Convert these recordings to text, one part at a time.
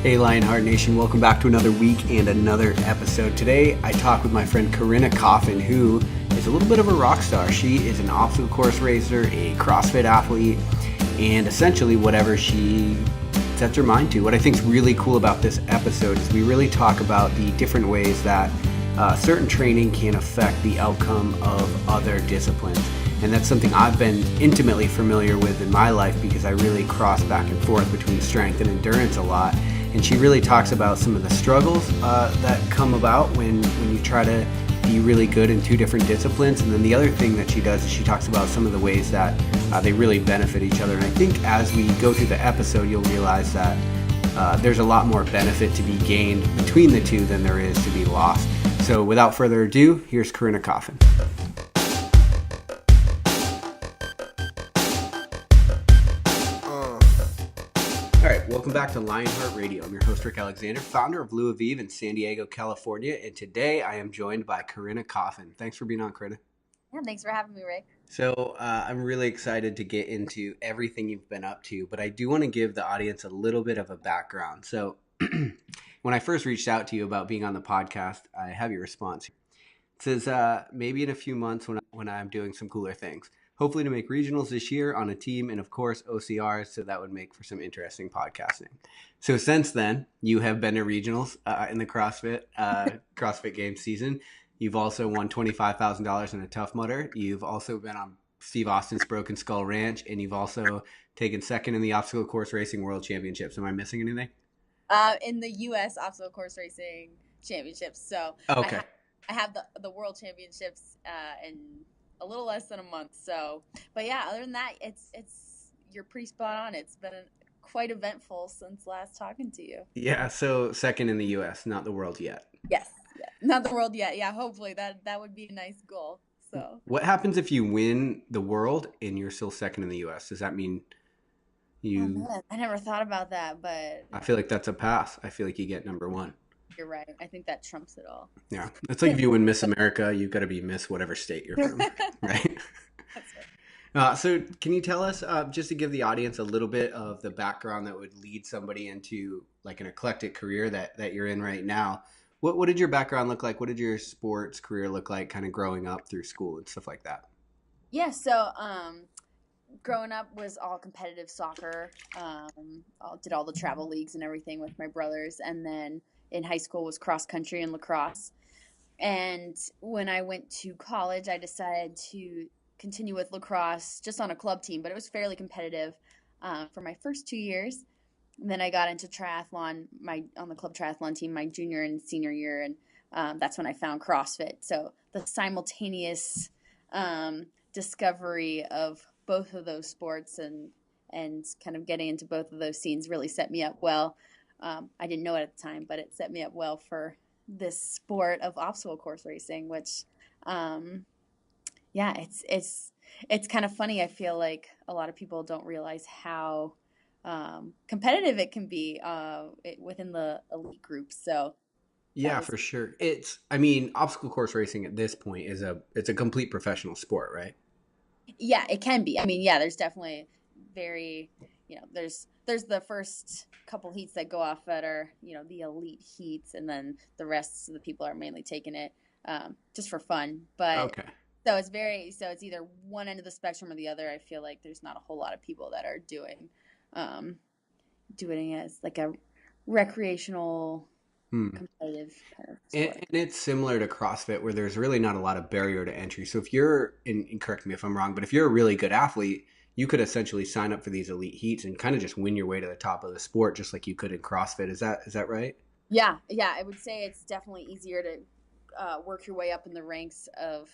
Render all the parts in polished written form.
Hey Lionheart Nation, welcome back to another week and another episode. Today I talk with my friend Corinna Coffin, who is a little bit of a rock star. She is an obstacle course racer, a CrossFit athlete, and essentially whatever she sets her mind to. What I think is really cool about this episode is we really talk about the different ways that certain training can affect the outcome of other disciplines. And that's something I've been intimately familiar with in my life because I really cross back and forth between strength and endurance a lot. And she really talks about some of the struggles that come about when you try to be really good in two different disciplines. And then the other thing that she does is she talks about some of the ways that they really benefit each other. And I think as we go through the episode, you'll realize that there's a lot more benefit to be gained between the two than there is to be lost. So without further ado, here's Corinna Coffin. Welcome back to Lionheart Radio. I'm your host, Rick Alexander, founder of Blue Aviv in San Diego, California. And today I am joined by Corinna Coffin. Thanks for being on, Corinna. Yeah, thanks for having me, Rick. So I'm really excited to get into everything you've been up to, but I do want to give the audience a little bit of a background. So when I first reached out to you about being on the podcast, I have your response. It says, maybe in a few months when I'm doing some cooler things. Hopefully to make regionals this year on a team and, of course, OCRs, so that would make for some interesting podcasting. So since then, you have been to regionals in the CrossFit Games season. You've also won $25,000 in a Tough Mudder. You've also been on Steve Austin's Broken Skull Ranch, and you've also taken second in the Obstacle Course Racing World Championships. Am I missing anything? In the U.S. Obstacle Course Racing Championships. So okay. I have the World Championships in a little less than a month. So, but yeah, other than that, it's you're pretty spot on. It's been quite eventful since last talking to you. Yeah. So second in the U.S., not the world yet. Yes. Yeah. Not the world yet. Yeah. Hopefully that would be a nice goal. So what happens if you win the world and you're still second in the U.S.? Does that mean you? Oh, man, I never thought about that, but I feel like that's a pass. I feel like you get number one. You're right. I think that trumps it all. Yeah. It's like if you win Miss America, you've got to be Miss whatever state you're from, right? That's right. So can you tell us, just to give the audience a little bit of the background that would lead somebody into like an eclectic career that you're in right now, what did your background look like? What did your sports career look like kind of growing up through school and stuff like that? Yeah, so growing up was all competitive soccer. Did all the travel leagues and everything with my brothers, and then in high school was cross country and lacrosse. And when I went to college, I decided to continue with lacrosse just on a club team, but it was fairly competitive for my first 2 years. And then I got into triathlon on the club triathlon team my junior and senior year, and that's when I found CrossFit. So the simultaneous discovery of both of those sports and kind of getting into both of those scenes really set me up well. I didn't know it at the time, but it set me up well for this sport of obstacle course racing, which, it's kind of funny. I feel like a lot of people don't realize how competitive it can be within the elite groups. So yeah, for sure. Obstacle course racing at this point it's a complete professional sport, right? Yeah, it can be. I mean, yeah, there's definitely there's the first couple heats that go off that are, the elite heats, and then the rest of the people are mainly taking it just for fun. But okay. So it's either one end of the spectrum or the other. I feel like there's not a whole lot of people that are doing it as like a recreational competitive kind of sport. And it's similar to CrossFit where there's really not a lot of barrier to entry. So if you're, and correct me if I'm wrong, but if you're a really good athlete, you could essentially sign up for these elite heats and kind of just win your way to the top of the sport, just like you could in CrossFit. Is that right? Yeah. I would say it's definitely easier to work your way up in the ranks of,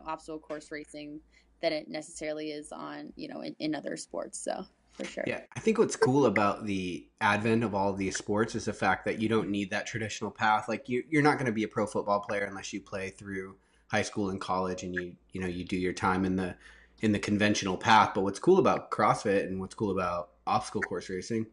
obstacle course racing than it necessarily is on, in other sports. So for sure. Yeah. I think what's cool about the advent of all of these sports is the fact that you don't need that traditional path. Like you're not going to be a pro football player unless you play through high school and college and you do your time in the conventional path. But what's cool about CrossFit and what's cool about obstacle course racing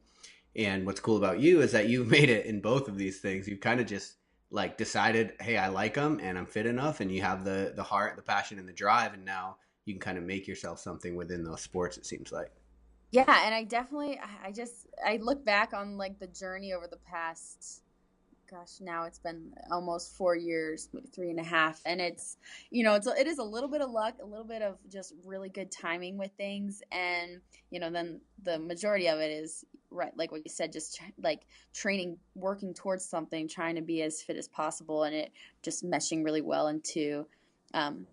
and what's cool about you is that you've made it in both of these things. You've kind of just like decided, hey, I like them and I'm fit enough, and you have the heart, the passion, and the drive, and now you can kind of make yourself something within those sports, it seems like. Yeah, and I look back on like the journey over the past, gosh, now it's been almost 4 years, maybe 3.5, and it is a little bit of luck, a little bit of just really good timing with things, and then the majority of it is right, like what you said, just like training, working towards something, trying to be as fit as possible, and it just meshing really well into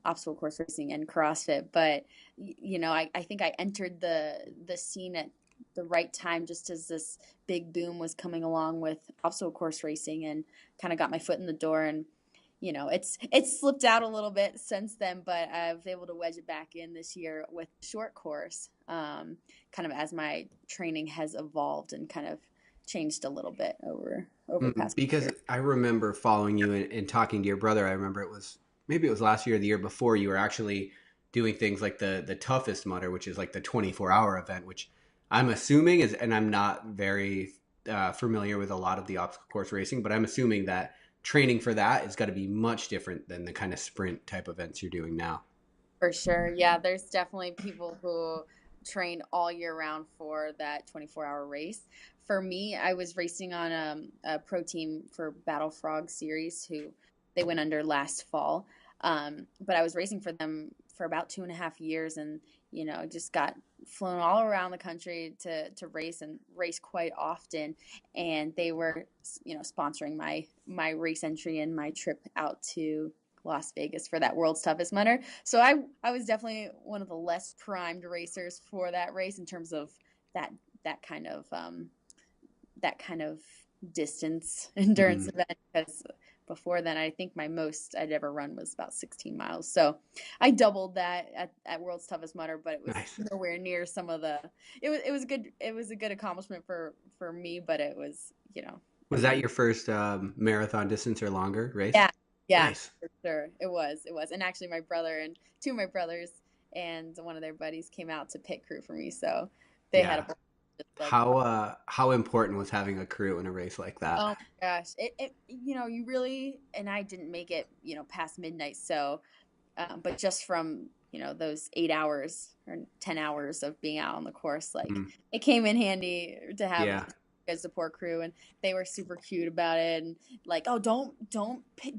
obstacle course racing and CrossFit. But I think I entered the scene at the right time, just as this big boom was coming along with obstacle course racing, and kind of got my foot in the door. And it's slipped out a little bit since then, but I was able to wedge it back in this year with short course, kind of as my training has evolved and kind of changed a little bit over the past Because year. I remember following you and talking to your brother. I remember maybe it was last year or the year before, you were actually doing things like the toughest mudder, which is like the 24-hour event, which I'm assuming is, and I'm not very familiar with a lot of the obstacle course racing, but I'm assuming that training for that is got to be much different than the kind of sprint type events you're doing now. For sure. Yeah, there's definitely people who train all year round for that 24-hour race. For me, I was racing on a pro team for Battle Frog series, who they went under last fall. But I was racing for them for about 2.5 years, and just got flown all around the country to race, and race quite often. And they were sponsoring my race entry and my trip out to Las Vegas for that World's Toughest Mudder. So I was definitely one of the less primed racers for that race in terms of that that kind of that kind of distance endurance Mm, event, because before then I think my most I'd ever run was about 16 miles. So I doubled that at World's Toughest Mudder, but it was nice. nowhere near some of the it was a good accomplishment for me, but it was Was that your first marathon distance or longer race? yeah, yeah, Nice. for sure. It was. And actually my brother and two of my brothers and one of their buddies came out to pit crew for me. So they had a Yeah. blast, just like, How important was having a crew in a race like that? oh my gosh. You really, and I didn't make it, past midnight. So, but just from, those 8 hours or 10 hours of being out on the course, like Mm, it came in handy to have yeah. a support crew, and they were super cute about it, and like, oh, don't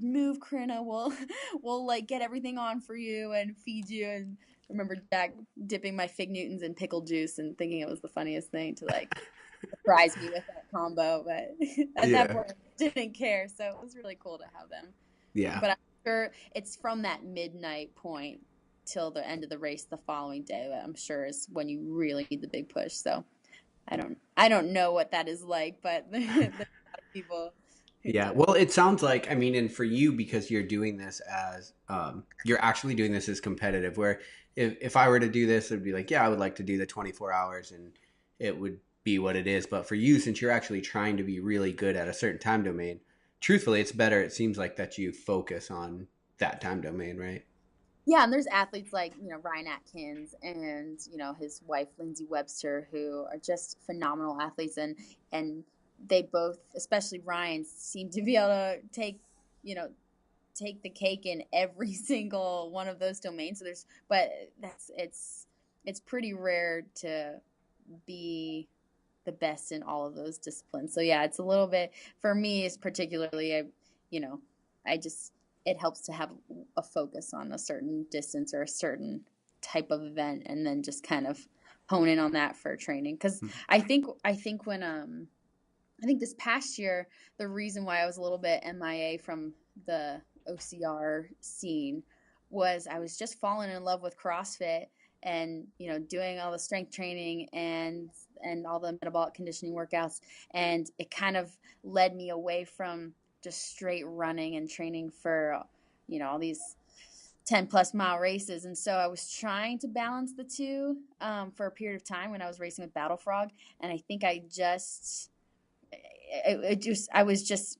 move, Corinna, we'll like get everything on for you and feed you. And I remember Jack dipping my Fig Newtons in pickle juice and thinking it was the funniest thing to like surprise me with that combo, but at that Yeah. point I didn't care, so it was really cool to have them. Yeah. But I'm sure it's from that midnight point till the end of the race the following day that I'm sure is when you really need the big push. So I don't know what that is like, but there's a lot of people who Yeah. do. Well, it sounds like, I mean, and for you, because you're doing this as, you're actually doing this as competitive, where if I were to do this, it'd be like, yeah, I would like to do the 24 hours and it would be what it is. But for you, since you're actually trying to be really good at a certain time domain, truthfully, it's better, it seems like, that you focus on that time domain, right? Yeah, and there's athletes like, Ryan Atkins and, his wife Lindsay Webster, who are just phenomenal athletes, and they both, especially Ryan, seem to be able to you know, take the cake in every single one of those domains. So but it's pretty rare to be the best in all of those disciplines. So yeah, it's a little bit, for me is particularly, you know, I just, it helps to have a focus on a certain distance or a certain type of event, and then just kind of hone in on that for training. Cause I think when, I think this past year, the reason why I was a little bit MIA from the OCR scene was I was just falling in love with CrossFit, and doing all the strength training and all the metabolic conditioning workouts, and it kind of led me away from just straight running and training for all these 10 plus mile races. And so I was trying to balance the two for a period of time when I was racing with Battle Frog, and I think I was just,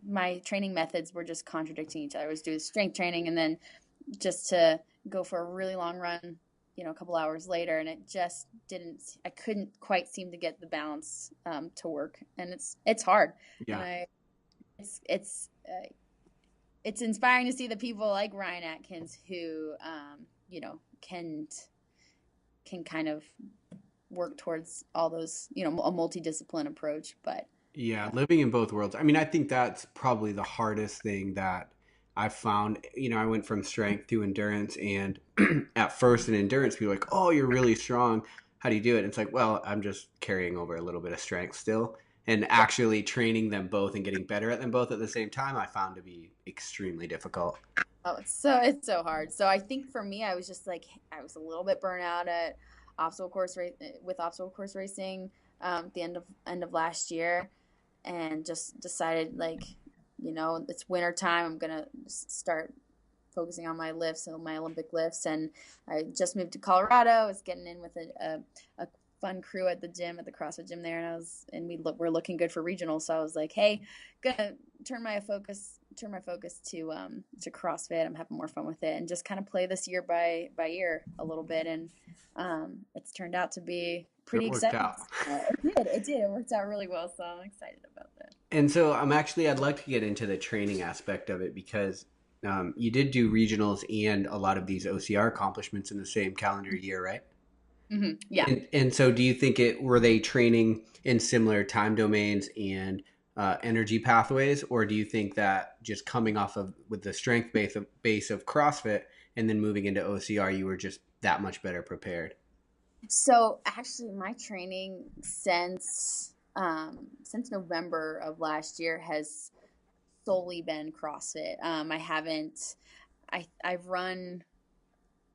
my training methods were just contradicting each other. I was doing strength training and then just to go for a really long run, a couple hours later, and it just I couldn't quite seem to get the balance to work, and it's hard. And Yeah. it's it's uh, it's inspiring to see the people like Ryan Atkins who can kind of work towards all those, you know, a multidiscipline approach. But Yeah, living in both worlds. I mean, I think that's probably the hardest thing that I've found. You know, I went from strength to endurance, and at first in endurance, people are like, "Oh, you're really strong. How do you do it?" And it's like, well, I'm just carrying over a little bit of strength still. And actually training them both and getting better at them both at the same time, I found to be extremely difficult. oh, it's so hard. So I think for me, I was just like, I was a little bit burnt out at obstacle course racing at the end of last year, and just decided, like, you know, it's winter time. I'm gonna start focusing on my lifts and my Olympic lifts. And I just moved to Colorado. I was getting in with a fun crew at the gym, at the CrossFit gym there, and we're looking good for regionals. So I was like, hey, gonna turn my focus to CrossFit. I'm having more fun with it, and just kind of play this year by ear a little bit. And it's turned out to be pretty It worked exciting. out. It did. It worked out really well. So I'm excited about that. And so I'd like to get into the training aspect of it because you did do regionals and a lot of these OCR accomplishments in the same calendar year, right? Mm-hmm. Yeah. And so do you think were they training in similar time domains and energy pathways, or do you think that just coming off of with the strength base of CrossFit and then moving into OCR, you were just that much better prepared? So actually, my training since November of last year has solely been CrossFit. I've run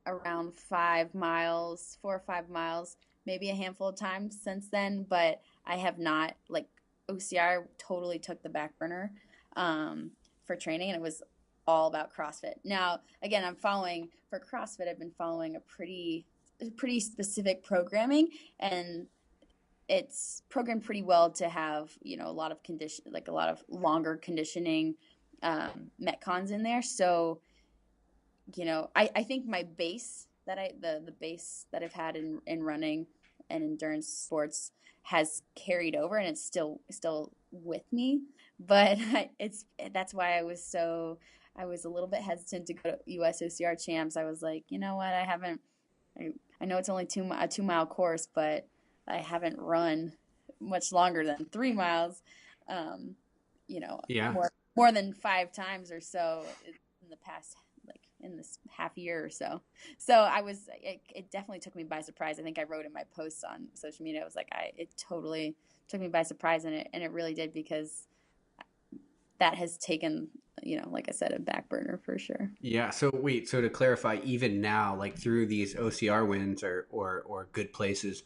around 5 miles, 4 or 5 miles, maybe a handful of times since then, but I have not, like, OCR totally took the back burner for training, and it was all about CrossFit. Now, again, for CrossFit, I've been following a pretty specific programming, and it's programmed pretty well to have, you know, a lot of longer conditioning metcons in there. So, you know, I think my base the base that I've had in running and endurance sports has carried over, and it's still with me. But that's why I was a little bit hesitant to go to US OCR champs. I was like, you know what, I know it's only a 2 mile course, but I haven't run much longer than 3 miles, you know, Yeah. more than 5 times or so in the past, like in this half year or so. So it definitely took me by surprise. I think I wrote in my posts on social media, I was like, it totally took me by surprise, and it really did, because that has taken, you know, like I said, a back burner for sure. Yeah. So wait, so to clarify, even now, like through these OCR wins or good places,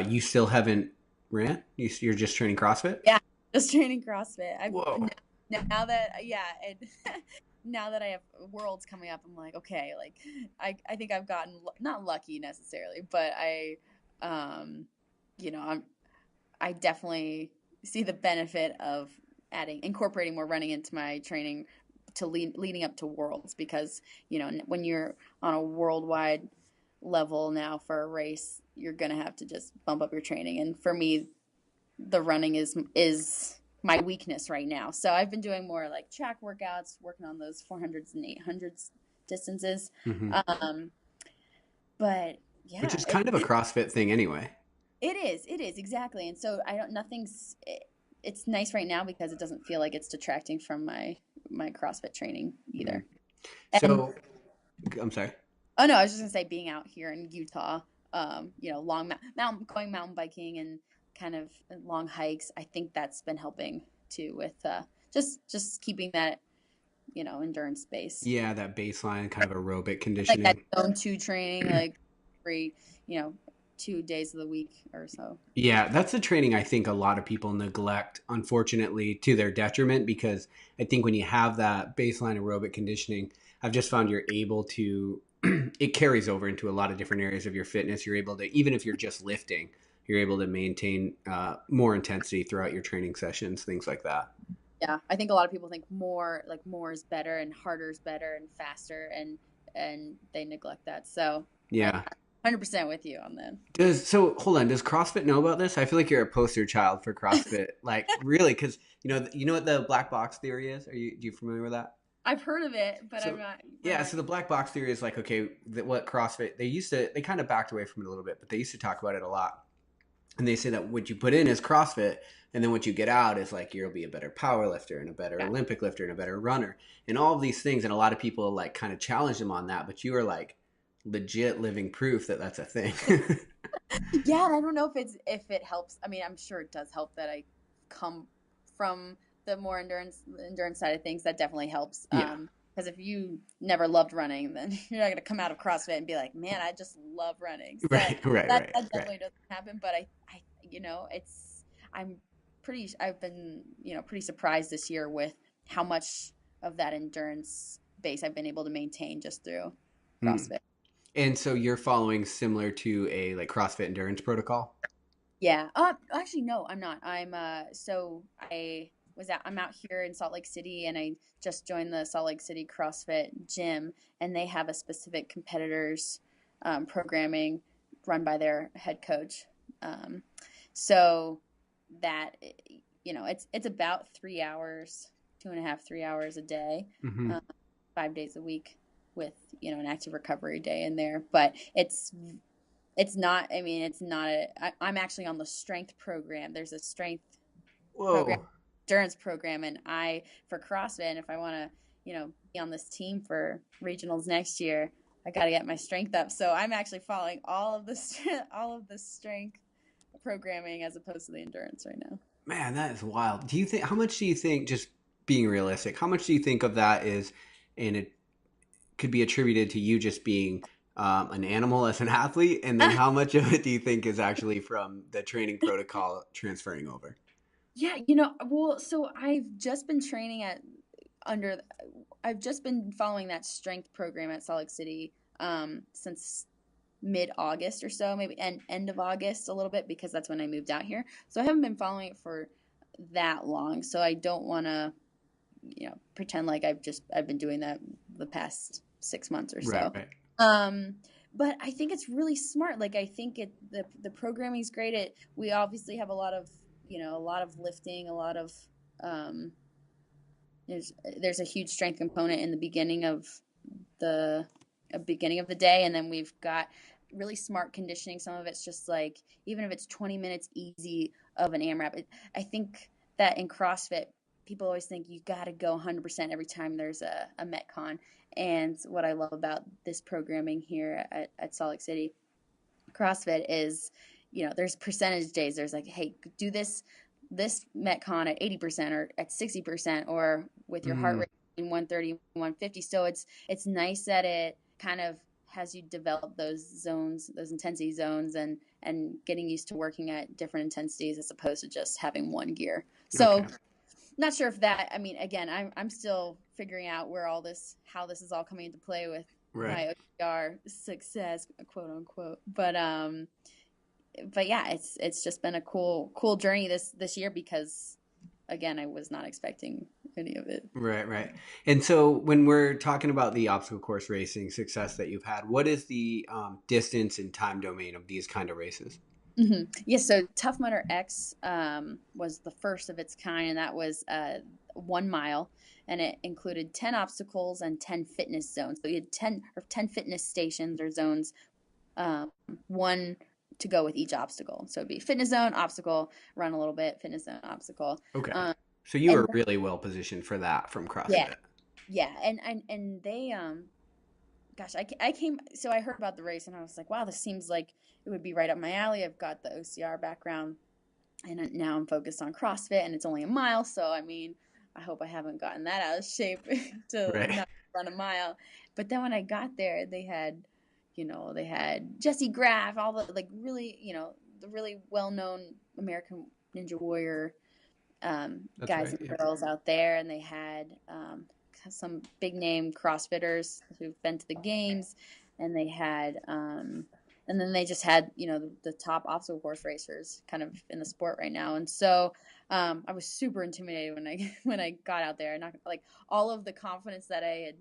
you still haven't ran? You're just training CrossFit? Yeah, just training CrossFit. Whoa. Now that, yeah, now that I have Worlds coming up, I'm like, okay, like I think I've gotten not lucky necessarily, but you know, I definitely see the benefit of incorporating more running into my training to leading up to Worlds, because, you know, when you're on a worldwide level now for a race, you're gonna have to just bump up your training. And for me, the running is my weakness right now. So I've been doing more like track workouts, working on those 400s and 800s distances. Mm-hmm. But yeah, Which is kind of a CrossFit thing anyway. It is exactly. And so it's nice right now because it doesn't feel like it's detracting from my CrossFit training either. So, I'm sorry. Oh no, I was just gonna say, being out here in Utah, you know, long mountain biking and kind of long hikes, I think that's been helping too with just keeping that, you know, endurance base. Yeah, that baseline kind of aerobic conditioning. Like that zone 2 training, like every, you know, 2 days of the week or so. Yeah, that's the training I think a lot of people neglect, unfortunately, to their detriment, because I think when you have that baseline aerobic conditioning, I've just found you're able to, it carries over into a lot of different areas of your fitness. You're able to, even if you're just lifting, you're able to maintain more intensity throughout your training sessions, things like that. Yeah, I think a lot of people think more is better and harder is better and faster, and they neglect that. So yeah, 100% with you on that. So hold on, does CrossFit know about this? I feel like you're a poster child for CrossFit, like really, because you know what the black box theory is. Do you familiar with that? I've heard of it, but I'm not. Yeah, so the black box theory is like, okay, what CrossFit, they kind of backed away from it a little bit, but they used to talk about it a lot. And they say that what you put in is CrossFit, and then what you get out is like you'll be a better power lifter and a better Yeah. Olympic lifter and a better runner and all of these things. And a lot of people like kind of challenge them on that, but you are like legit living proof that that's a thing. Yeah, and I don't know if it helps. I mean, I'm sure it does help that I come from the more endurance side of things. That definitely helps. Yeah. Because if you never loved running, then you're not going to come out of CrossFit and be like, man, I just love running. So Right, right, that right, right. definitely doesn't happen. But I'm I've been, pretty surprised this year with how much of that endurance base I've been able to maintain just through Mm. CrossFit. And so you're following similar to a like CrossFit endurance protocol? Yeah. Actually, no, I'm not. I'm out here in Salt Lake City, and I just joined the Salt Lake City CrossFit gym, and they have a specific competitors programming run by their head coach. Um, so that, it's about 3 hours, 2.5, 3 hours a day, Mm-hmm. um, 5 days a week with, an active recovery day in there. But it's not, I mean, it's not I'm actually on the strength program. There's a strength program, Whoa. endurance program, and for CrossFit, and if I want to, be on this team for regionals next year, I got to get my strength up. So I'm actually following all of all of the strength programming as opposed to the endurance right now. Man, that is wild. How much do you think, just being realistic, how much do you think of that is, and it could be attributed to you just being an animal as an athlete? And then how much of it do you think is actually from the training protocol transferring over? Yeah, well, so under I've just been following that strength program at Salt Lake City since mid-August or so, maybe end of August a little bit, because that's when I moved out here. So I haven't been following it for that long. So I don't want to, pretend like I've been doing that the past 6 months or Right, so. right. Um, but I think it's really smart. Like, I think the programming is great. We obviously have a lot of, lifting, a lot of um, there's a huge strength component in the the beginning of the day, and then we've got really smart conditioning. Some of it's just like, even if it's 20 minutes easy of an AMRAP, I think that in CrossFit people always think you got to go 100% every time there's a Metcon. And what I love about this programming here at Salt Lake City CrossFit is, there's percentage days. There's like, hey, do this Metcon at 80% or at 60%, or with your heart Mm, rate in 130, 150. So it's nice that it kind of has you develop those zones, those intensity zones, and getting used to working at different intensities as opposed to just having one gear. So okay. not sure if that, I mean, again, I'm still figuring out how this is all coming into play with Right. my OCR success, quote unquote. But yeah, it's just been a cool journey this year, because again, I was not expecting any of it. Right, right. And so when we're talking about the obstacle course racing success that you've had, what is the distance and time domain of these kind of races? Yeah, so Tough Mudder X was the first of its kind, and that was 1 mile, and it included 10 obstacles and 10 fitness zones. So you had 10 fitness stations or zones, um, one to go with each obstacle. So it'd be fitness zone, obstacle, run a little bit, fitness zone, obstacle. Okay. Um, So you and were really well positioned for that from yeah, CrossFit. yeah, and they gosh, I came, so I heard about the race and I was like, wow, this seems like it would be right up my alley. I've got the OCR background, and now I'm focused on CrossFit, and it's only a mile. So, I mean, I hope I haven't gotten that out of shape to Right. not run a mile. But then when I got there, they had Jesse Graff, all the like really, the really well-known American Ninja Warrior That's guys right. and Yeah. girls out there, and they had some big name CrossFitters who've been to the games, and they had, and then they just had, the top obstacle course racers kind of in the sport right now, and so I was super intimidated when I when I got out there, and not like all of the confidence that I had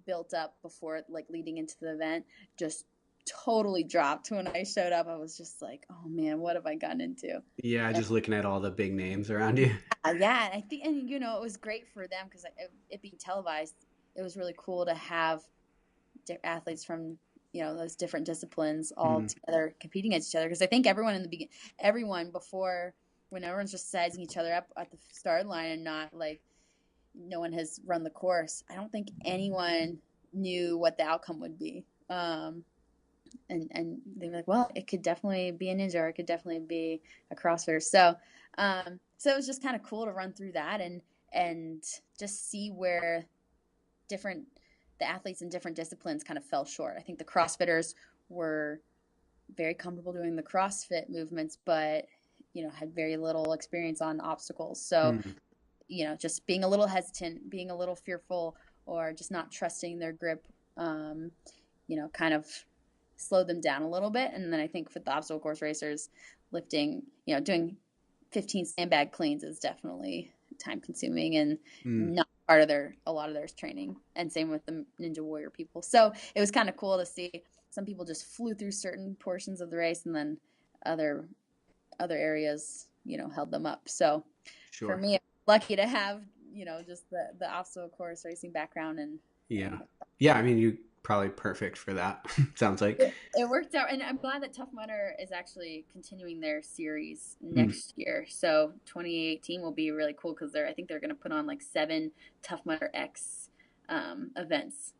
built up before, like leading into the event, just totally dropped when I showed up. I was just like, oh man, what have I gotten into? Yeah, just looking at all the big names around you. Yeah, and I think, and it was great for them because it being televised, it was really cool to have athletes from those different disciplines all together competing against each other. Because I think everyone before, when everyone's just sizing each other up at the start line and not like no one has run the course, I don't think anyone knew what the outcome would be. And they were like, well, it could definitely be a ninja, or it could definitely be a CrossFitter. So it was just kind of cool to run through that and just see where the athletes in different disciplines kind of fell short. I think the CrossFitters were very comfortable doing the CrossFit movements, but, had very little experience on obstacles. So, just being a little hesitant, being a little fearful, or just not trusting their grip, kind of slowed them down a little bit. And then I think for the obstacle course racers, lifting, doing 15 sandbag cleans is definitely time consuming and not part of a lot of their training. And same with the Ninja Warrior people. So it was kind of cool to see some people just flew through certain portions of the race, and then other areas, held them up. So for me, I'm lucky to have, just the obstacle course racing background. And I mean, you probably perfect for that. Sounds like it worked out, and I'm glad that Tough Mudder is actually continuing their series next year. So 2018 will be really cool, because I think they're going to put on like 7 Tough Mudder X events.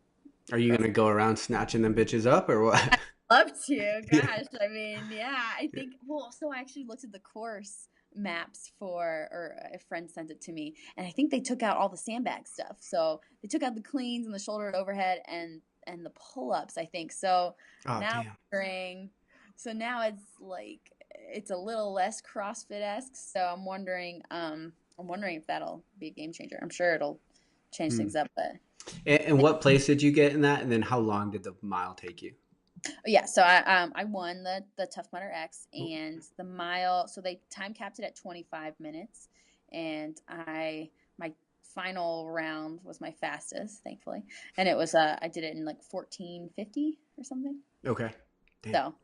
Are you going to go around snatching them bitches up, or what? I'd love to. Gosh, I mean, I think. Well, so I actually looked at the course maps or a friend sent it to me, and I think they took out all the sandbag stuff. So they took out the cleans and the shoulder overhead and the pull-ups, I think. So now it's like it's a little less CrossFit-esque. So I'm wondering if that'll be a game changer. I'm sure it'll change things up. But and what place did you get in that? And then how long did the mile take you? Yeah, so I won the Tough Mudder X, and the mile. So they time capped it at 25 minutes, and my final round was my fastest, thankfully, and it was I did it in like 14:50 or something. Okay. Damn. So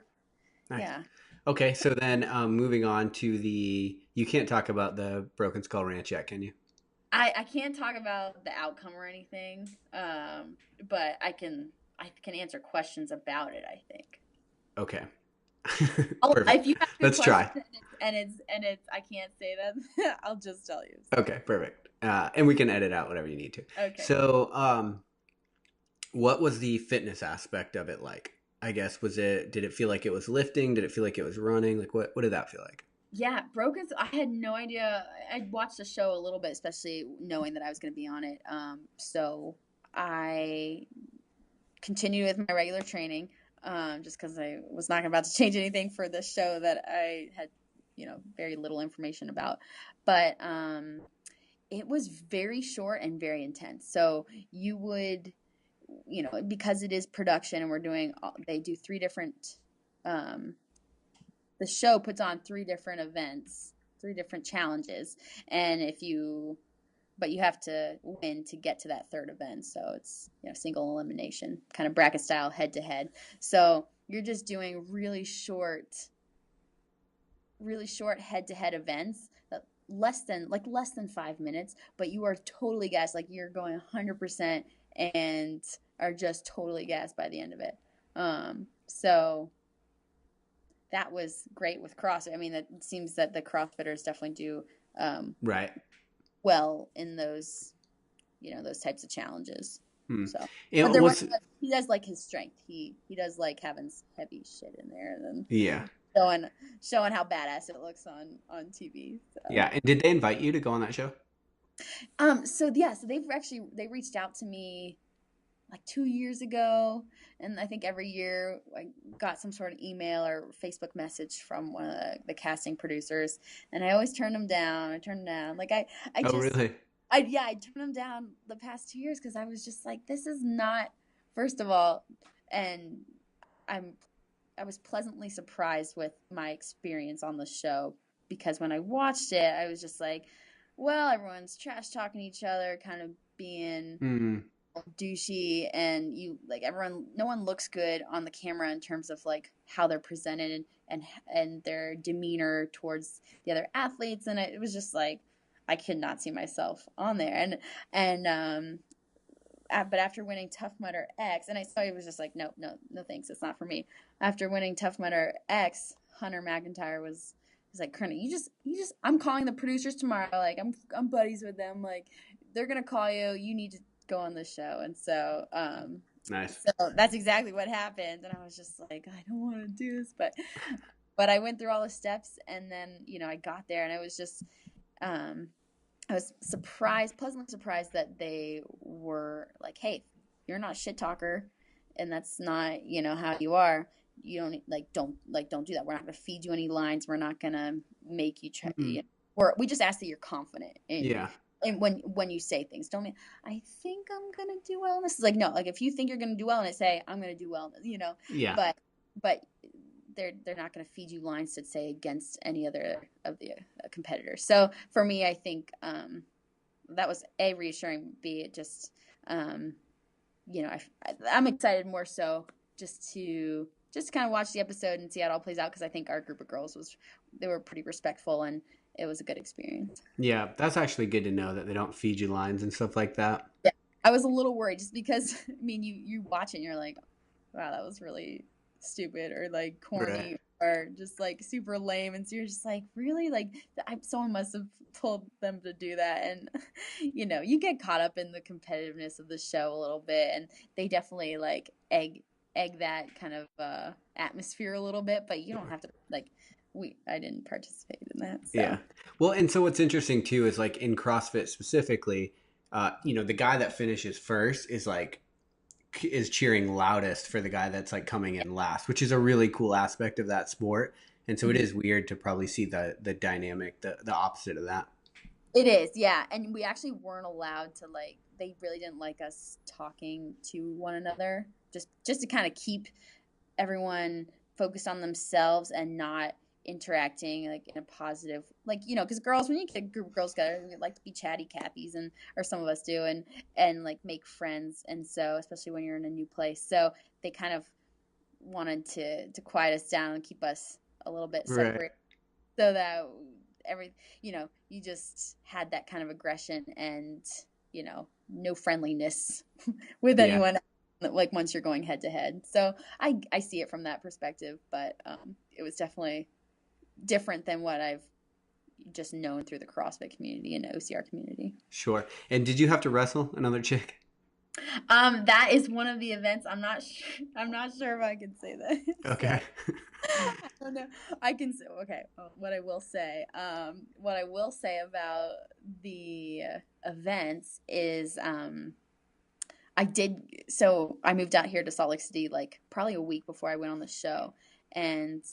nice. Yeah. Okay, so then moving on to you can't talk about the Broken Skull Ranch yet, can you? I can't talk about the outcome or anything, but I can answer questions about it, I think. Okay. If you have Let's try. And it's I can't say that, I'll just tell you. So. Okay, perfect. And we can edit out whatever you need to. Okay. So, what was the fitness aspect of it like? I guess did it feel like it was lifting? Did it feel like it was running? Like what did that feel like? Yeah, Broken. I had no idea. I watched the show a little bit, especially knowing that I was going to be on it. So I continued with my regular training, just because I was not about to change anything for this show that I had, very little information about. But it was very short and very intense. So you would, because it is production and they do 3 different. The show puts on 3 different events, 3 different challenges, and but you have to win to get to that 3rd event. So it's single elimination, kind of bracket style, head to head. So you're just doing really short head to head events that less than 5 minutes, but you are totally gassed, like you're going 100% and are just totally gassed by the end of it. So that was great with CrossFit. I mean, it seems that the CrossFitters definitely do right well in those, those types of challenges. So, and he does like his strength. He does like having heavy shit in there, and then showing how badass it looks on TV. So. Yeah, and did they invite you to go on that show? So they reached out to me like 2 years ago, and I think every year I got some sort of email or Facebook message from one of the casting producers, and I always turned them down. Like I really? I turned them down the past 2 years because I was just like, this is not. First of all, and I was pleasantly surprised with my experience on the show, because when I watched it, I was just like, well, everyone's trash talking each other, kind of being douchey, and no one looks good on the camera in terms of like how they're presented and their demeanor towards the other athletes, and it was just like I could not see myself on there, and but after winning Tough Mudder X, and I saw he was just like, no, thanks, it's not for me. After winning Tough Mudder X, Hunter McIntyre was like, Corinna, you just, I'm calling the producers tomorrow. Like, I'm buddies with them. Like, they're gonna call you. You need to go on this show. And so, Nice. So that's exactly what happened. And I was just like, I don't want to do this, but I went through all the steps, and then, I got there, and I was just, I was pleasantly surprised that they were like, hey, you're not shit talker, and that's not, how you are. You don't do that. We're not going to feed you any lines. We're not going to make you try. We just ask that you're confident. And when you say things, don't mean, I think I'm going to do well in this. It's like, no, like if you think you're going to do well in it, say, I'm going to do well in it, Yeah. But they're not going to feed you lines to say against any other of the competitors. So for me, I think that was A, reassuring, B, it just, I'm excited more so just to kind of watch the episode and see how it all plays out, because I think our group of girls they were pretty respectful, and it was a good experience. Yeah, that's actually good to know that they don't feed you lines and stuff like that. Yeah, I was a little worried just because, I mean, you watch it and you're like, wow, that was really stupid, or like corny, right, or just like super lame, and so you're just like, really, like someone must have told them to do that. And you get caught up in the competitiveness of the show a little bit, and they definitely like egg that kind of atmosphere a little bit, but you don't have to I didn't participate in that. So. Yeah. Well, and so what's interesting too is like in CrossFit specifically, the guy that finishes first is cheering loudest for the guy that's like coming in last, which is a really cool aspect of that sport. And so it is weird to probably see the dynamic, the opposite of that. It is, yeah. And we actually weren't allowed to they really didn't like us talking to one another, just to kind of keep everyone focused on themselves and not interacting like in a positive, because girls, when you get a group of girls together, we like to be chatty Cathy's, or some of us do, and like make friends. And so especially when you're in a new place, so they kind of wanted to quiet us down and keep us a little bit separate, right, so that you just had that kind of aggression and no friendliness with anyone, like once you're going head to head. So I see it from that perspective, but it was definitely different than what I've just known through the CrossFit community and OCR community. Sure. And did you have to wrestle another chick? That is one of the events. I'm not sure if I can say that. Okay. So, I don't know. I can say, okay. What I will say about the events is, I moved out here to Salt Lake City probably a week before I went on the show, and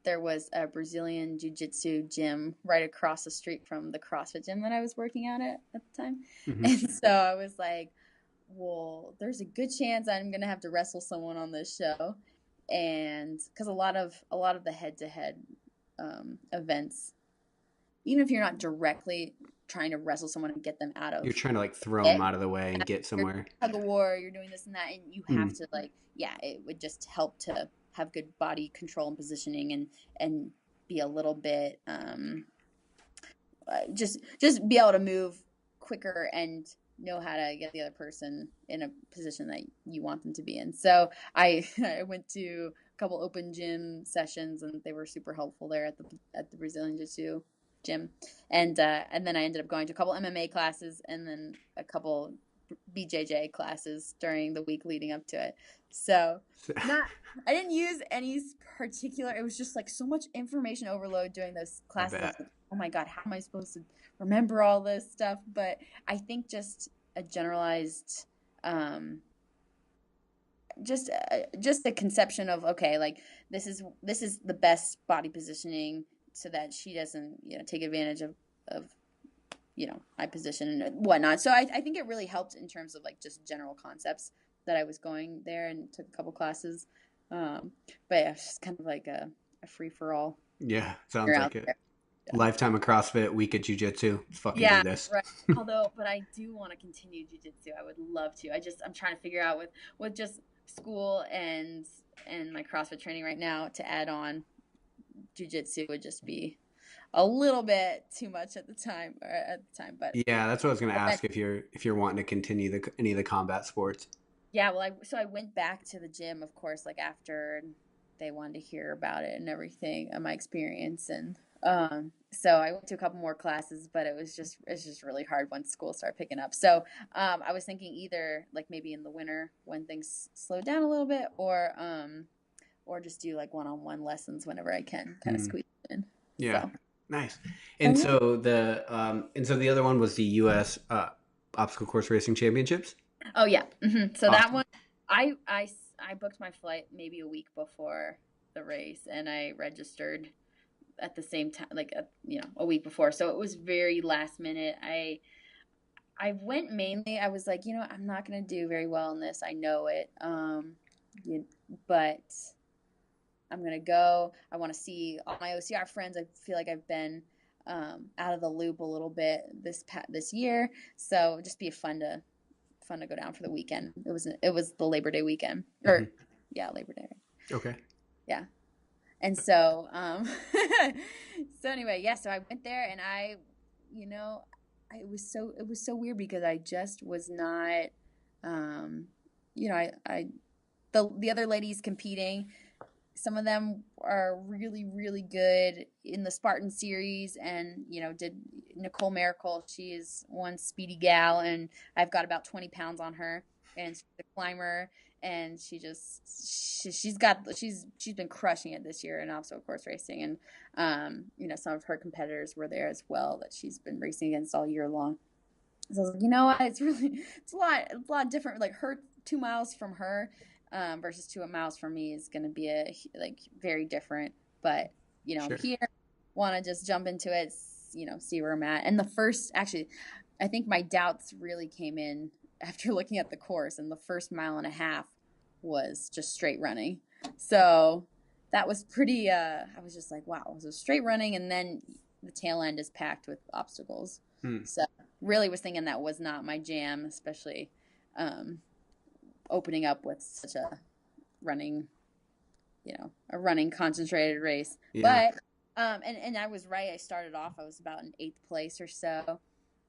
there was a Brazilian jiu-jitsu gym right across the street from the CrossFit gym that I was working out at the time. Mm-hmm. And so I was like, well, there's a good chance I'm going to have to wrestle someone on this show. And because a lot of the head-to-head events, even if you're not directly trying to wrestle someone and get them out of, you're trying to throw them out of the way and get somewhere. Tug of war, you're doing this and that, and you have to it would just help to have good body control and positioning, and be a little bit just be able to move quicker and know how to get the other person in a position that you want them to be in. So I went to a couple open gym sessions, and they were super helpful there at the Brazilian Jiu-Jitsu gym, and then I ended up going to a couple MMA classes and then a couple BJJ classes during the week leading up to it. So I didn't use any particular, it was just so much information overload during those classes. Oh my God, how am I supposed to remember all this stuff? But I think just a generalized, just a conception of, okay, this is the best body positioning, so that she doesn't, take advantage of my position and whatnot. So I think it really helped in terms of just general concepts that I was going there, and took a couple classes. But yeah, it's just kind of like a free for all. Yeah, sounds like it. Yeah. Lifetime of CrossFit, week of jiu-jitsu. Fucking do this. Right. But I do want to continue jiu-jitsu. I would love to. I'm trying to figure out with just school and my CrossFit training right now, to add on jiu-jitsu would just be a little bit too much at the time, but Yeah, that's what I was going to ask if you're wanting to continue any of the combat sports. yeah, well, I went back to the gym, of course, like after they wanted to hear about it and everything, my experience, and so I went to a couple more classes, but it's just really hard once school started picking up. So I was thinking either like maybe in the winter when things slow down a little bit, or just do like one-on-one lessons whenever I can, kind of Hmm. squeeze it in. Yeah, So, nice. oh And yeah, so the other one was the U.S. Obstacle course racing championships. oh yeah. So that Awesome. one, I booked my flight maybe a week before the race, and I registered at the same time, like a week before. So it was very last minute. I went mainly. I was like, I'm not gonna do very well in this. I know it. But I'm gonna go. I want to see all my OCR friends. I feel like I've been out of the loop a little bit this year, so it'd just be fun to go down for the weekend. It was the Labor Day weekend, or Hmm. yeah, Labor Day. Okay. Yeah, and so so anyway, yeah. So I went there, and you know, it was so weird because I just was not, um, I the other ladies competing, some of them are really really good in the Spartan series, and did Nicole Miracle. She is one speedy gal, and I've got about 20 pounds on her, and she's a climber, and she's been crushing it this year in obstacle course racing, and some of her competitors were there as well that she's been racing against all year long. So I was like, you know what? It's a lot different. Like her 2 miles from her versus 2 miles from me is going to be very different. But I'm Sure. here, want to just jump into it, see where I'm at. And actually, I think my doubts really came in after looking at the course, and the first mile and a half was just straight running. So that was pretty. I was just like, wow, it was a straight running, and then the tail end is packed with obstacles. Hmm. So really was thinking that was not my jam, especially um, opening up with such running, a running concentrated race. Yeah. But and I was right. I started off. I was about in 8th place or so,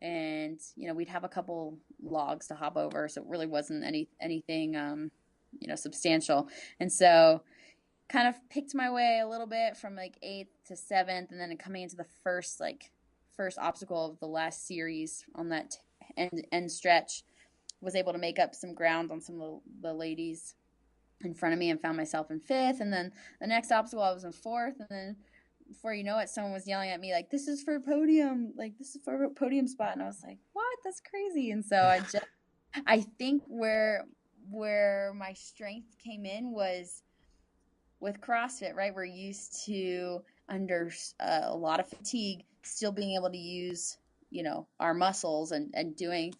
and we'd have a couple logs to hop over, so it really wasn't anything substantial. And so kind of picked my way a little bit from like 8th to 7th, and then coming into the first obstacle of the last series on that end stretch, was able to make up some ground on some of the ladies in front of me and found myself in 5th. And then the next obstacle I was in 4th, and then before you know it, someone was yelling at me like, "This is for podium, like this is for a podium spot," and I was like, "What? That's crazy!" And so I think where my strength came in was with CrossFit, right? We're used to, under a lot of fatigue, still being able to use, our muscles, and doing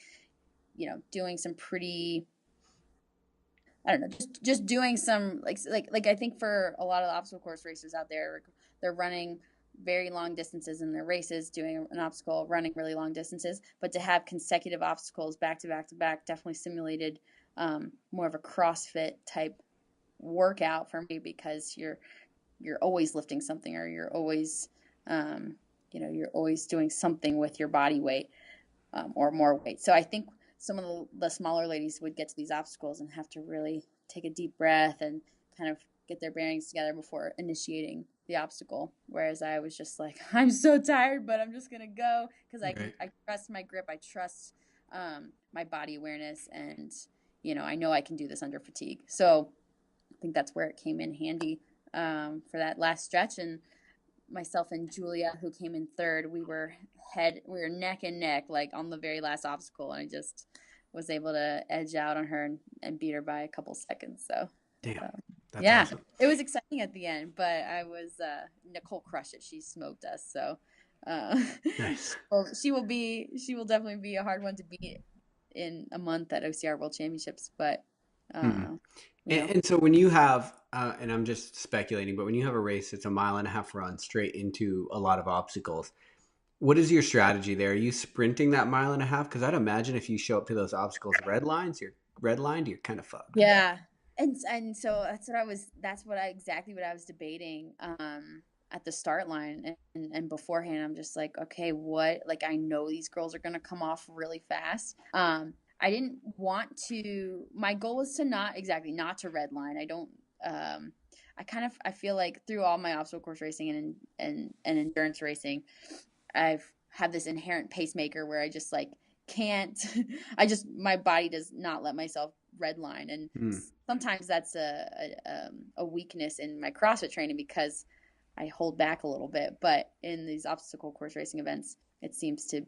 some pretty, I don't know, just doing some like I think for a lot of the obstacle course racers out there, they're running very long distances in their races, doing an obstacle, running really long distances, but to have consecutive obstacles back to back to back definitely simulated more of a CrossFit type workout for me, because you're always lifting something, or you're always doing something with your body weight, or more weight. So I think some of the smaller ladies would get to these obstacles and have to really take a deep breath and kind of get their bearings together before initiating the obstacle. Whereas I was just like, I'm so tired, but I'm just gonna go, because Right. I trust my grip, I trust my body awareness, and I know I can do this under fatigue. So I think that's where it came in handy for that last stretch. And myself and Julia, who came in third, we were neck and neck, like on the very last obstacle, and I just was able to edge out on her and beat her by a couple seconds. So, Damn. That's yeah, awesome. it was exciting at the end, but Nicole crushed it. She smoked us. So, uh, Nice. well, she will definitely be a hard one to beat in a month at OCR World Championships. But, Hmm. uh, you know, And so when you have, and I'm just speculating, but when you have a race, it's a mile and a half run straight into a lot of obstacles. What is your strategy there? Are you sprinting that mile and a half? Because I'd imagine if you show up to those obstacles you're redlined, you're kind of fucked. yeah. And so that's what exactly what I was debating. at the start line, and beforehand I'm just like, okay, what, like, I know these girls are going to come off really fast. I didn't want to, my goal was to not to redline. I don't, I feel like through all my obstacle course racing and endurance racing, I've had this inherent pacemaker where I just like can't, my body does not let myself redline. And sometimes that's a weakness in my CrossFit training because I hold back a little bit. But in these obstacle course racing events, it seems to,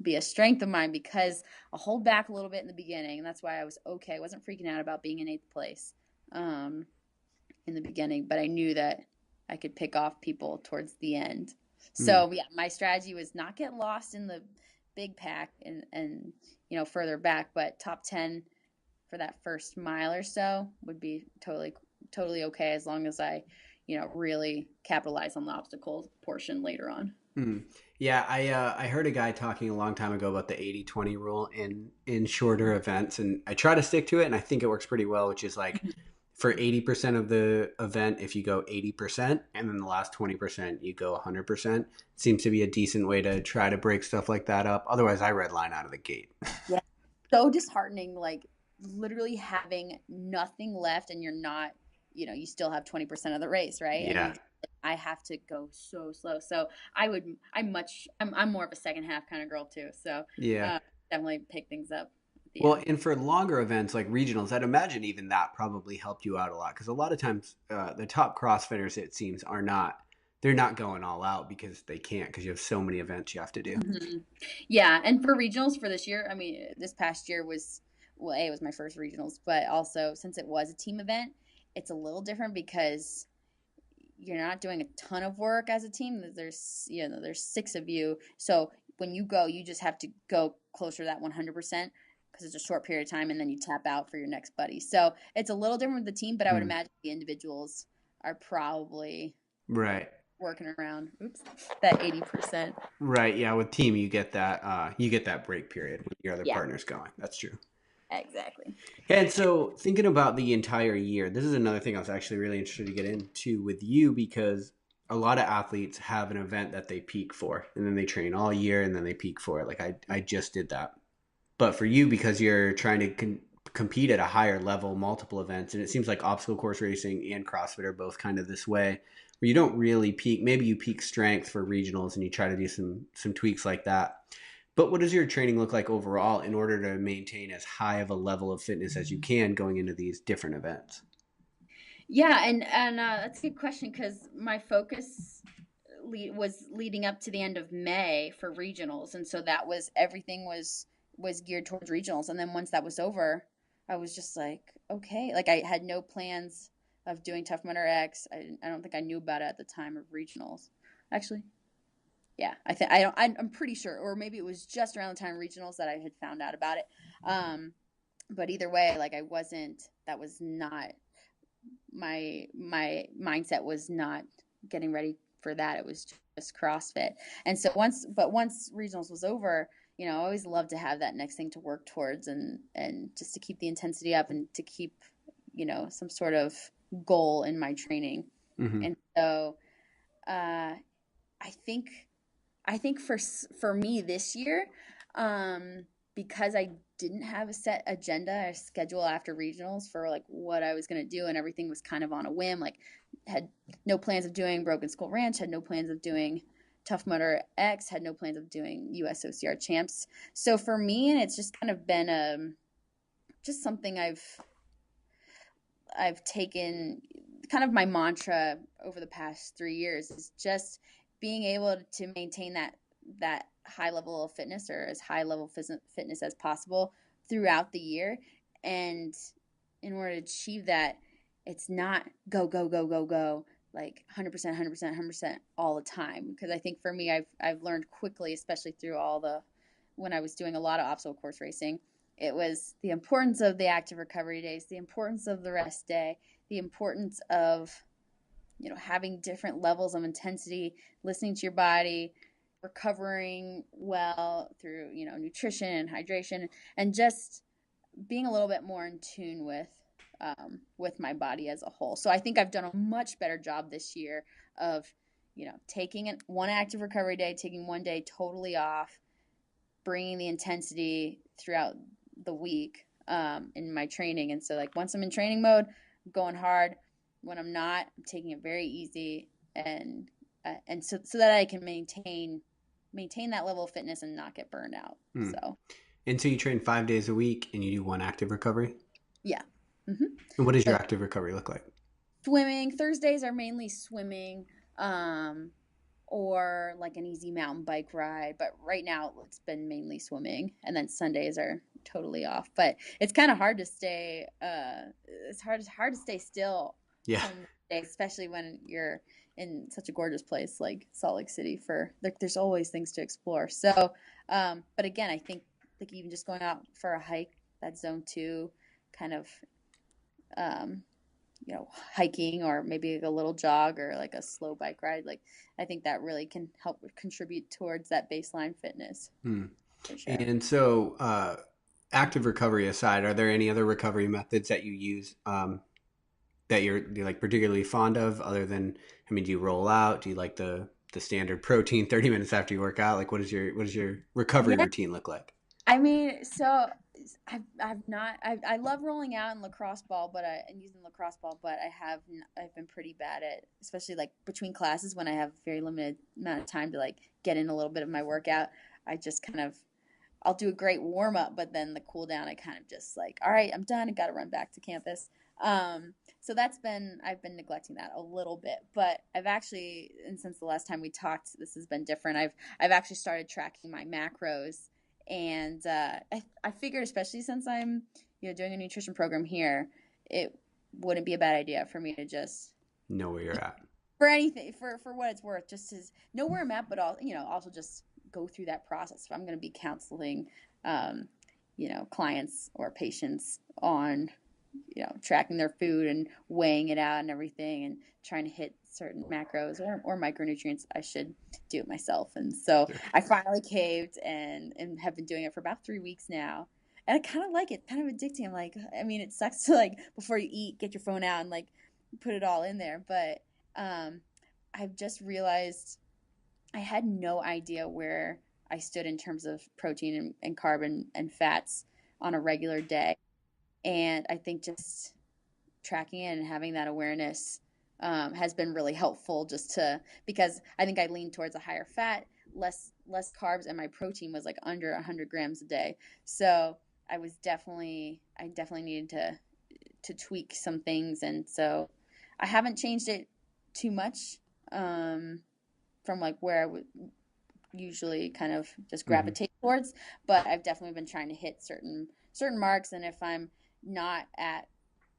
be a strength of mine because I'll hold back a little bit in the beginning. And that's why I was okay. I wasn't freaking out about being in 8th place in the beginning, but I knew that I could pick off people towards the end. So yeah, my strategy was not get lost in the big pack and further back, but top 10 for that first mile or so would be totally okay, as long as I really capitalize on the obstacle portion later on. Yeah, I heard a guy talking a long time ago about the 80-20 rule in shorter events, and I try to stick to it, and I think it works pretty well, which is like for 80% of the event, if you go 80%, and then the last 20% you go 100%, seems to be a decent way to try to break stuff like that up. Otherwise, I redline out of the gate. Yeah, so disheartening, like literally having nothing left, and you're not, you still have 20% of the race, right? Yeah. And I have to go so slow. So I'm more of a second half kind of girl too. So yeah, definitely pick things up. Well, and for longer events like regionals, I'd imagine even that probably helped you out a lot, because a lot of times the top CrossFitters, it seems, they're not going all out because they can't, because you have so many events you have to do. Yeah, and for regionals for this year, I mean, this past year was, well, it was my first regionals, but also since it was a team event, it's a little different because you're not doing a ton of work as a team. There's 6 of you, so when you go, you just have to go closer to that 100% because it's a short period of time, and then you tap out for your next buddy. So it's a little different with the team, but I would imagine the individuals are probably right working around that 80%. Right, yeah. With team, you get that break period when your other partner's going. That's true. Exactly. And so, thinking about the entire year, this is another thing I was actually really interested to get into with you, because a lot of athletes have an event that they peak for, and then they train all year, and then they peak for it. Like I just did that. But for you, because you're trying to compete at a higher level, multiple events, and it seems like obstacle course racing and CrossFit are both kind of this way, where you don't really peak. Maybe you peak strength for regionals, and you try to do some tweaks like that. But what does your training look like overall in order to maintain as high of a level of fitness as you can going into these different events? Yeah, and that's a good question, because my focus was leading up to the end of May for regionals, and so that was everything was geared towards regionals. And then once that was over, I was just like, okay, like I had no plans of doing Tough Mudder X. I don't think I knew about it at the time of regionals, actually. Yeah, I'm pretty sure, or maybe it was just around the time of regionals that I had found out about it. But either way, like that was not my mindset, was not getting ready for that. It was just CrossFit. And so once regionals was over, I always love to have that next thing to work towards, and just to keep the intensity up, and to keep, some sort of goal in my training. And so, I think for me this year, because I didn't have a set agenda, a schedule after regionals for like what I was going to do, and everything was kind of on a whim. Like, had no plans of doing Broken Skull Ranch, had no plans of doing Tough Mudder X, had no plans of doing US OCR Champs. So for me, and it's just kind of been just something I've taken, kind of my mantra over the past 3 years, is just being able to maintain that high level of fitness, or as high level fitness as possible throughout the year. And in order to achieve that, it's not go like 100%, 100%, 100% all the time. Because I think for me, I've learned quickly, especially through when I was doing a lot of obstacle course racing, it was the importance of the active recovery days, the importance of the rest day, the importance of, having different levels of intensity, listening to your body, recovering well through, nutrition and hydration, and just being a little bit more in tune with my body as a whole. So I think I've done a much better job this year of taking one active recovery day, taking one day totally off, bringing the intensity throughout the week in my training. And so like once I'm in training mode, I'm going hard. When I'm not, I'm taking it very easy, and so that I can maintain that level of fitness and not get burned out. So. And so you train 5 days a week and you do one active recovery? Yeah. Mm-hmm. And what does your So, active recovery look like? swimming. Thursdays are mainly swimming, or like an easy mountain bike ride. But right now it's been mainly swimming, and then Sundays are totally off. But it's kind of hard to stay. It's hard to stay still. Yeah. Some days, especially when you're in such a gorgeous place like Salt Lake City. There's always things to explore. So, but again, I think like even just going out for a hike, that zone 2 kind of. Hiking or maybe a little jog or like a slow bike ride. Like I think that really can help contribute towards that baseline fitness. For sure. And so, active recovery aside, are there any other recovery methods that you use that you're like particularly fond of? Other than, I mean, do you roll out? Do you like the standard protein 30 minutes after you work out? Like, what does your recovery routine look like? I mean, so I love rolling out in lacrosse ball, and using lacrosse ball, but I've been pretty bad at, especially like between classes when I have very limited amount of time to like get in a little bit of my workout. I just I'll do a great warm up, but then the cool down, I kind of just like, all right, I'm done. I got to run back to campus. So I've been neglecting that a little bit, but I've actually, and since the last time we talked, this has been different. I've actually started tracking my macros. And I figured, especially since I'm doing a nutrition program here, it wouldn't be a bad idea for me to just know where you're at for anything, for what it's worth, just to know where I'm at, but also just go through that process. If I'm going to be counseling, clients or patients on tracking their food and weighing it out and everything and trying to hit certain macros or micronutrients, I should do it myself. And so I finally caved and have been doing it for about 3 weeks now. And I kind of like it, kind of addicting. I'm like, I mean, it sucks to like before you eat, get your phone out and like put it all in there. But I've just realized I had no idea where I stood in terms of protein and carb and fats on a regular day. And I think just tracking it and having that awareness has been really helpful because I think I leaned towards a higher fat, less carbs, and my protein was like under 100 grams a day. So I definitely needed to tweak some things. And so I haven't changed it too much from like where I would usually kind of just gravitate towards, but I've definitely been trying to hit certain marks. And if I'm not at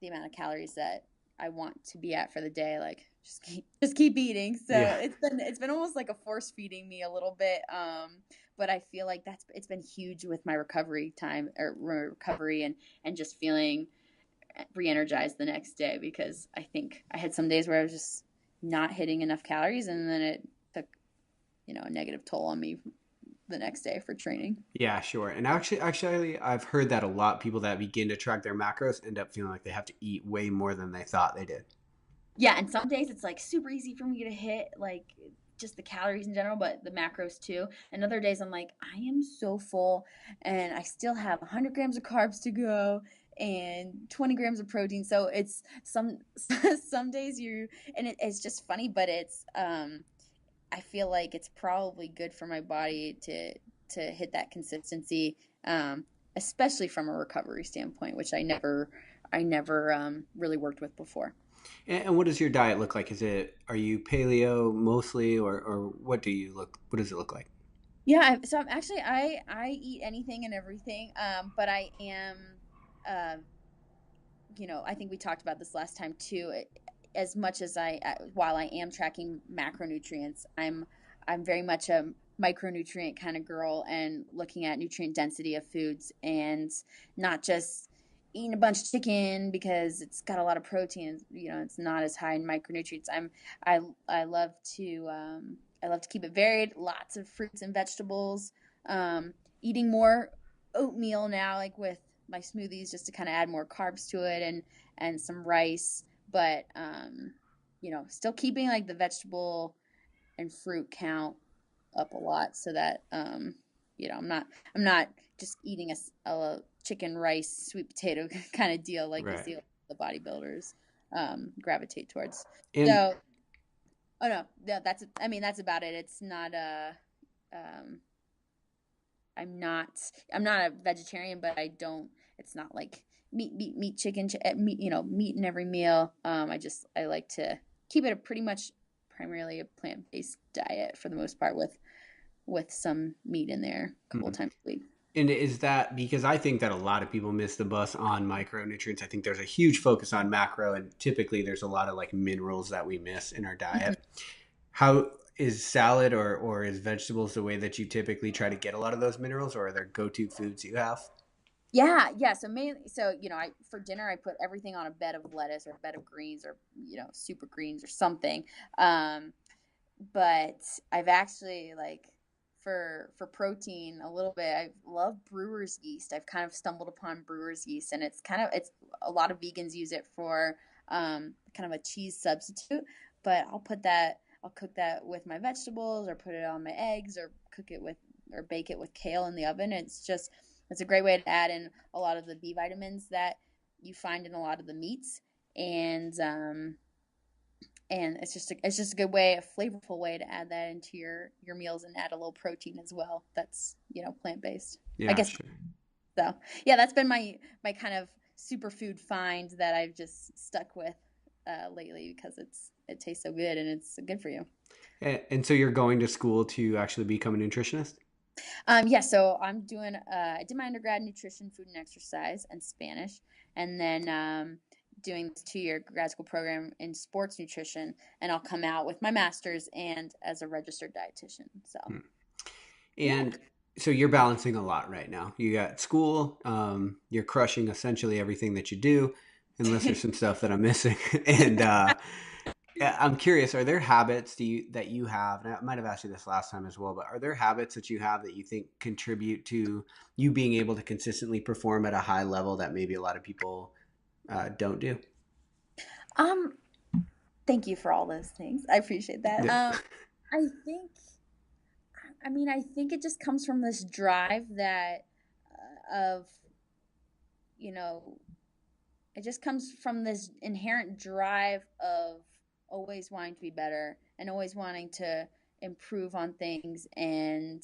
the amount of calories that I want to be at for the day, like just keep eating. So it's been almost like a force feeding me a little bit. But I feel like it's been huge with my recovery time or recovery and just feeling re-energized the next day, because I think I had some days where I was just not hitting enough calories, and then it took, a negative toll on me the next day for training. Yeah, sure. And actually, I've heard that a lot. People that begin to track their macros end up feeling like they have to eat way more than they thought they did. Yeah, and some days it's like super easy for me to hit like just the calories in general, but the macros too. And other days I'm like, I am so full and I still have 100 grams of carbs to go and 20 grams of protein. So it's some days it's just funny, but it's I feel like it's probably good for my body to hit that consistency, especially from a recovery standpoint, which I never really worked with before. And what does your diet look like? Are you paleo mostly, or what does it look like? Yeah, so I'm actually I eat anything and everything, but I am, I think we talked about this last time too. As much as while I am tracking macronutrients, I'm very much a micronutrient kind of girl and looking at nutrient density of foods and not just eating a bunch of chicken because it's got a lot of protein. It's not as high in micronutrients. I love to keep it varied, lots of fruits and vegetables, eating more oatmeal now, like with my smoothies, just to kind of add more carbs to it, and some rice, but still keeping like the vegetable and fruit count up a lot, so that I'm not just eating a chicken, rice, sweet potato kind of deal like you Right. see the bodybuilders gravitate towards. And So, oh no, that's about it. It's not um, I'm not a vegetarian, but I don't. It's not like meat, chicken, meat. Meat in every meal. I like to keep it pretty much primarily a plant-based diet for the most part, with some meat in there a couple of times a week. And is that because I think that a lot of people miss the bus on micronutrients? I think there's a huge focus on macro, and typically there's a lot of like minerals that we miss in our diet. How is salad or is vegetables the way that you typically try to get a lot of those minerals, or are there go-to foods you have? Yeah, yeah. So mainly, I for dinner I put everything on a bed of lettuce or a bed of greens, or super greens or something. But I've actually, like, for protein a little bit, I love brewer's yeast. I've kind of stumbled upon brewer's yeast, and it's a lot of vegans use it for kind of a cheese substitute. But I'll cook that with my vegetables, or put it on my eggs, or bake it with kale in the oven. It's a great way to add in a lot of the B vitamins that you find in a lot of the meats, and it's just a good way, a flavorful way to add that into your meals, and add a little protein as well. That's plant based. I Yeah, guess sure. so. Yeah, that's been my kind of superfood find that I've just stuck with lately, because it tastes so good and it's good for you. And so you're going to school to actually become a nutritionist? Yeah, so I did my undergrad in nutrition, food and exercise, and Spanish, and then doing this 2-year grad school program in sports nutrition, and I'll come out with my master's and as a registered dietitian. So, yeah. And so you're balancing a lot right now. You got school, you're crushing essentially everything that you do, unless there's some stuff that I'm missing. And yeah, I'm curious, are there habits that you have, and I might have asked you this last time as well, but are there habits that you have that you think contribute to you being able to consistently perform at a high level that maybe a lot of people don't do? Um, Thank you for all those things. I appreciate that. Yeah. I think, I think it just comes from this drive that of, you know, it just comes from this inherent drive of always wanting to be better, and always wanting to improve on things, and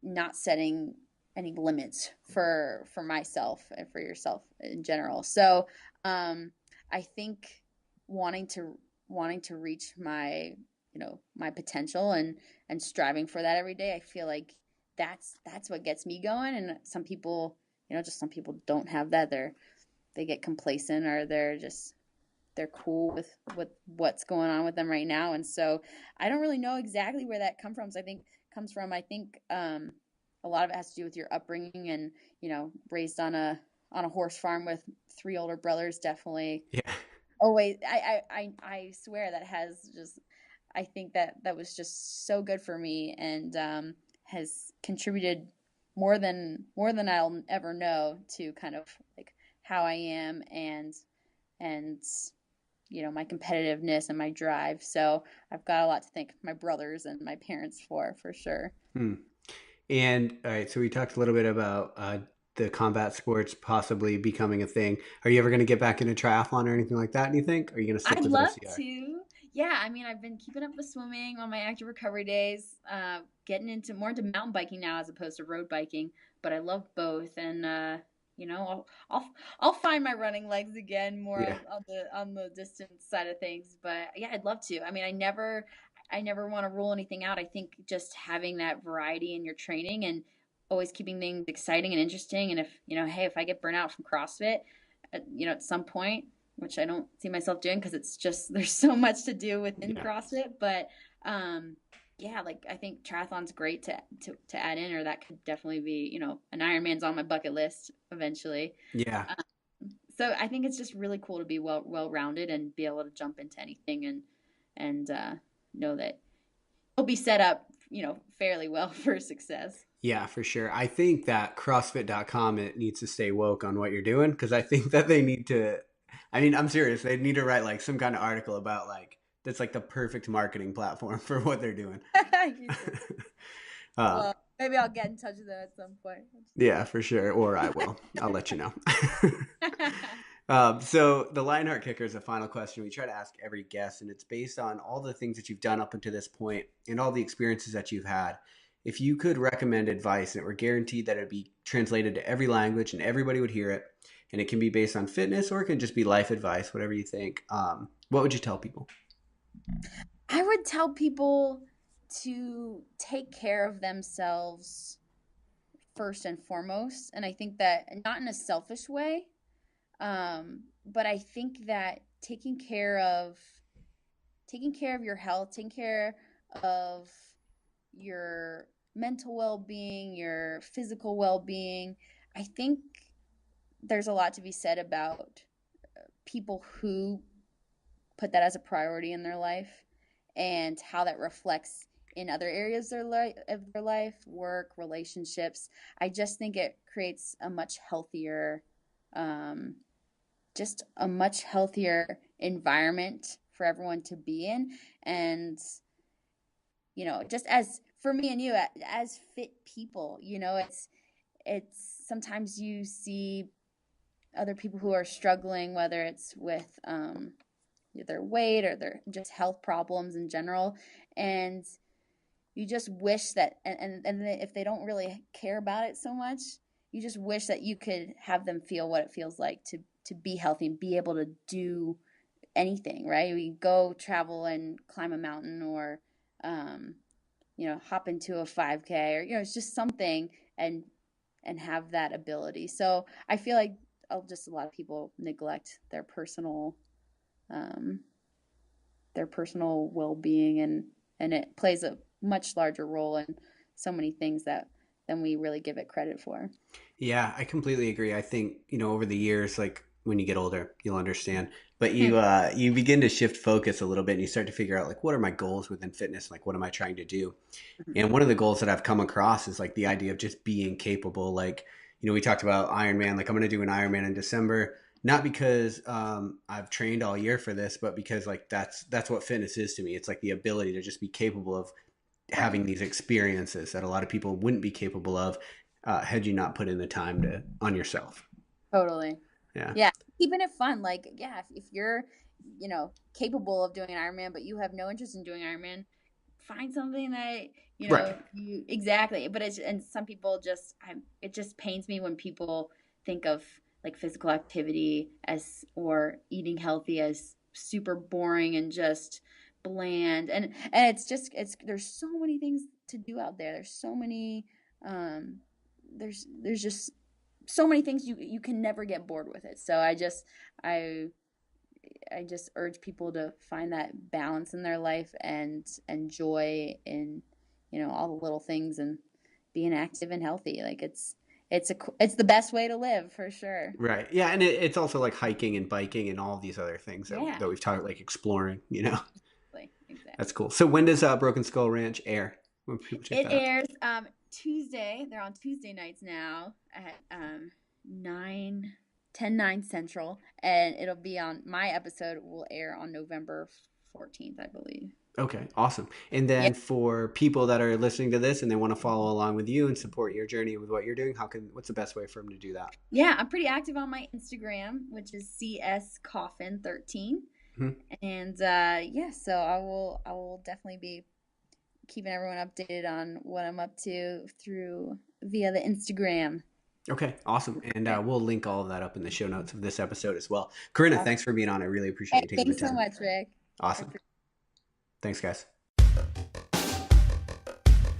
not setting any limits for myself and for yourself in general. So I think wanting to reach my my potential, and striving for that every day, I feel like that's what gets me going. And some people, some people don't have that. They get complacent, or they're cool with what's going on with them right now. And so I don't really know exactly where that comes from. So I think a lot of it has to do with your upbringing, and raised on a horse farm with 3 older brothers. Definitely Yeah. always, I swear that has just, I think that was just so good for me, and has contributed more than I'll ever know to kind of like how I am, and my competitiveness and my drive. So I've got a lot to thank my brothers and my parents for sure. Hmm. And all right, so we talked a little bit about the combat sports possibly becoming a thing. Are you ever going to get back into triathlon or anything like that? Do you think? Or are you going to stick I'd with love OCR? to. Yeah, I've been keeping up with swimming on my active recovery days, getting more into mountain biking now as opposed to road biking. But I love both, and I'll find my running legs again more Yeah. on the distance side of things. But yeah, I'd love to. I never want to rule anything out. I think just having that variety in your training, and always keeping things exciting and interesting. And if hey, if I get burnt out from CrossFit, at some point, which I don't see myself doing, because it's just there's so much to do within Yeah. CrossFit. But yeah, like, I think triathlon's great to add in, or that could definitely be, an Ironman's on my bucket list eventually. Yeah. So I think it's just really cool to be well rounded, and be able to jump into anything, and know that you'll be set up, fairly well for success. Yeah, for sure. I think that CrossFit.com it needs to stay woke on what you're doing, because I think that they need to. I mean, I'm serious. They need to write like some kind of article about like That's like the perfect marketing platform for what they're doing. Well, maybe I'll get in touch with them at some point. Yeah, for sure. Or I will. I'll let you know. So the Lionheart Kicker is the final question we try to ask every guest, and it's based on all the things that you've done up until this point and all the experiences that you've had. If you could recommend advice and it were guaranteed that it'd be translated to every language and everybody would hear it, and it can be based on fitness or it can just be life advice, whatever you think, what would you tell people? I would tell people to take care of themselves first and foremost. And I think that not in a selfish way, but I think that taking care of your health, taking care of your mental well-being, your physical well-being, I think there's a lot to be said about people who put that as a priority in their life and how that reflects in other areas of their life, work, relationships. I just think it creates a much healthier, environment for everyone to be in. And, just as for me and you, as fit people, it's sometimes you see other people who are struggling, whether it's with their weight or their just health problems in general, and you just wish that, and if they don't really care about it so much, you just wish that you could have them feel what it feels like to be healthy and be able to do anything, right? We go travel and climb a mountain, or hop into a 5K, or it's just something, and have that ability. So I feel like just a lot of people neglect their personal well-being, and it plays a much larger role in so many things than we really give it credit for. Yeah, I completely agree. I think, over the years, like when you get older, you'll understand, but you begin to shift focus a little bit, and you start to figure out like, what are my goals within fitness? Like, what am I trying to do? Mm-hmm. And one of the goals that I've come across is like the idea of just being capable. Like, we talked about Ironman, like I'm going to do an Ironman in December, not because I've trained all year for this, but because like that's what fitness is to me. It's like the ability to just be capable of having these experiences that a lot of people wouldn't be capable of had you not put in the time on yourself. Totally. Yeah. Keeping it fun. Like, if you're, capable of doing an Ironman, but you have no interest in doing Ironman, find something that, right. you exactly. But and some people it just pains me when people think of like physical activity or eating healthy as super boring and just bland, and there's so many things to do out there. There's so many there's just so many things you can never get bored with it. So I just urge people to find that balance in their life and joy in all the little things and being active and healthy. Like it's the best way to live, for sure. Right. Yeah, and it's also like hiking and biking and all these other things that we've talked, like exploring, Exactly. That's cool. So when does Broken Skull Ranch air? When people check it airs Tuesday. They're on Tuesday nights now at 10/9 Central, and it'll be on, my episode will air on November 14th, I believe. Okay, awesome. And then for people that are listening to this and they want to follow along with you and support your journey with what you're doing, what's the best way for them to do that? Yeah, I'm pretty active on my Instagram, which is cscoffin13. Mm-hmm. And so I will definitely be keeping everyone updated on what I'm up to via the Instagram. Okay, awesome. And we'll link all of that up in the show notes of this episode as well. Corinna, thanks for being on. I really appreciate you taking the time. Thanks so much, Rick. Awesome. Thanks, guys.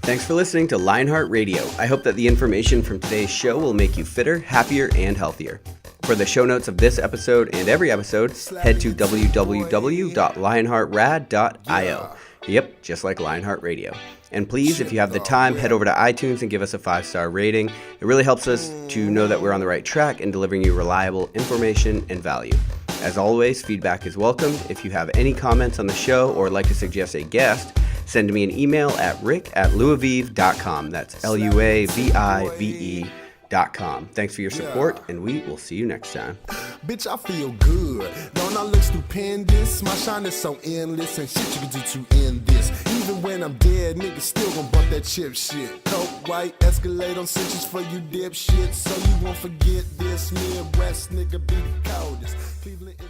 Thanks for listening to Lionheart Radio. I hope that the information from today's show will make you fitter, happier, and healthier. For the show notes of this episode and every episode, head to www.lionheartrad.io. Yep, just like Lionheart Radio. And please, if you have the time, head over to iTunes and give us a 5-star rating. It really helps us to know that we're on the right track in delivering you reliable information and value. As always, feedback is welcomed. If you have any comments on the show or like to suggest a guest, send me an email at rick@luavive.com. That's LUAVIVE Thanks for your support, and we will see you next time. Bitch, I feel good. Don't I look stupendous? My shine is so endless, and shit you can do to end this. Even when I'm dead, niggas still gon' bump that chip shit. Coke, white, Escalade on cinches for you dipshit. So you won't forget this. Midwest nigga be the coldest. Cleveland